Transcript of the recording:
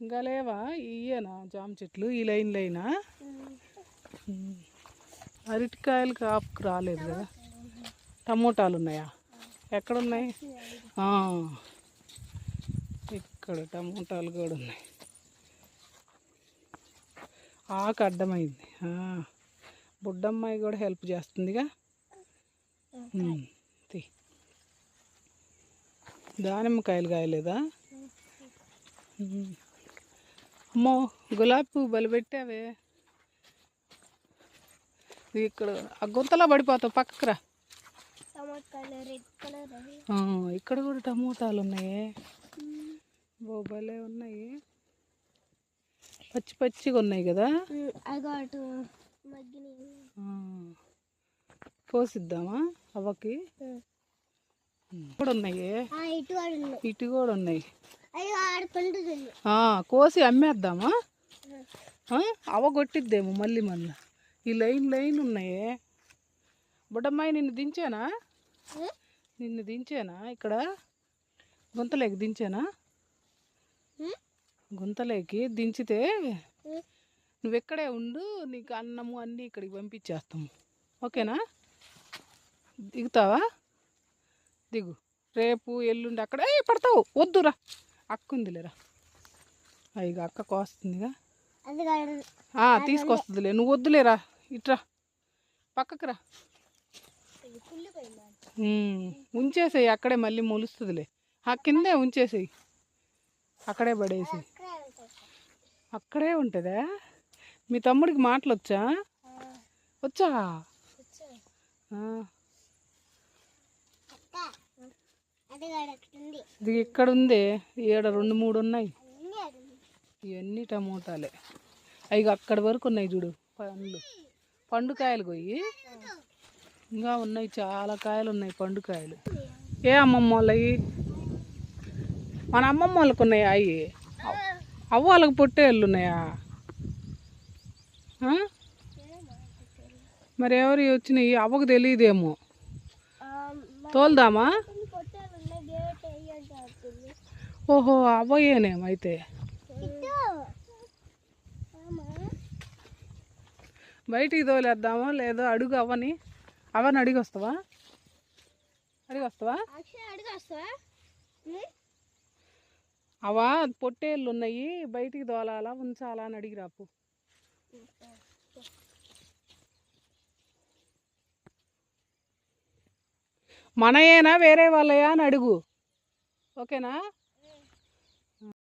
ఇంకా లేవా? ఇయ్యేనా జామ చెట్లు ఈ లైన్లైనా? అరటికాయలు కాపుకు రాలేదు కదా. టమోటాలు ఉన్నాయా? ఎక్కడున్నాయి? ఇక్కడ టమోటాలు కూడా ఉన్నాయి. ఆకు అడ్డమైంది. బుడ్డమ్మాయి కూడా హెల్ప్ చేస్తుందిగా. దానిమ్మకాయలు కాయలేదా? అమ్మో, గులాబీ పువ్వు బలి పెట్టావే. ఇక్కడ ఆ గుంతలో పడిపోతావు, పక్కకురా. ఇక్కడ కూడా టమోటాలు ఉన్నాయి. భలే ఉన్నాయి, పచ్చి పచ్చిగా ఉన్నాయి కదా. కోసిద్దామా అవ్వకి? కూడా ఉన్నాయి, ఇటు కూడా ఉన్నాయి. కోసి అమ్మేద్దామా? అవ్వ కొట్టిద్దేమో మళ్ళీ. ఈ లైన్ ఉన్నాయి. బుడ్డమ్మాయి నిన్ను దించానా? ఇక్కడ గుంతలేకి దించానా? గుంతలేకి దించితే నువ్వు ఇక్కడే ఉండు, నీకు అన్నము అన్నీ ఇక్కడికి పంపించేస్తాము. ఓకేనా? దిగుతావా? దిగు. రేపు ఎల్లుండి అక్కడే పడతావు. వద్దురా, అక్కుందిలేరా. ఇక అక్క కోస్తుందిగా, తీసుకొస్తుందిలే. నువ్వు వద్దులేరా, ఇట్రా పక్కకు రా. ఉంచేసేయి అక్కడే, మళ్ళీ మొలుస్తుందిలే. కిందే ఉంచేసేయి, అక్కడే పడేసి. అక్కడే ఉంటుందా? మీ తమ్ముడికి మాటలు వచ్చా? ఇది ఇక్కడ ఉంది. ఈడ 2-3 ఉన్నాయి. ఇవన్నీ టమోటాలే. అవి అక్కడి వరకు ఉన్నాయి చూడు. పండుకాయలు కొయ్యి ఇంకా ఉన్నాయి, చాలా కాయలు ఉన్నాయి పండుకాయలు. ఏ అమ్మమ్మ వాళ్ళవి? మన అమ్మమ్మ వాళ్ళకు ఉన్నాయా అవి? అవ్వ వాళ్ళకి పొట్టేళ్ళు ఉన్నాయా? మరి ఎవరు వచ్చినాయి? అవ్వకు తెలియదేమో. తోలుదామా? ఓహో, అవ్వయేనేమైతే. బయటికి తోలేద్దామా లేదో అడుగు అవ్వని అడిగి వస్తావా? అవా పొట్టేళ్ళు ఉన్నాయి, బయటికి తోలాలా ఉంచాలా అని అడిగి రాపు. మనయేనా వేరే వాళ్ళయా అని అడుగు. ఓకేనా?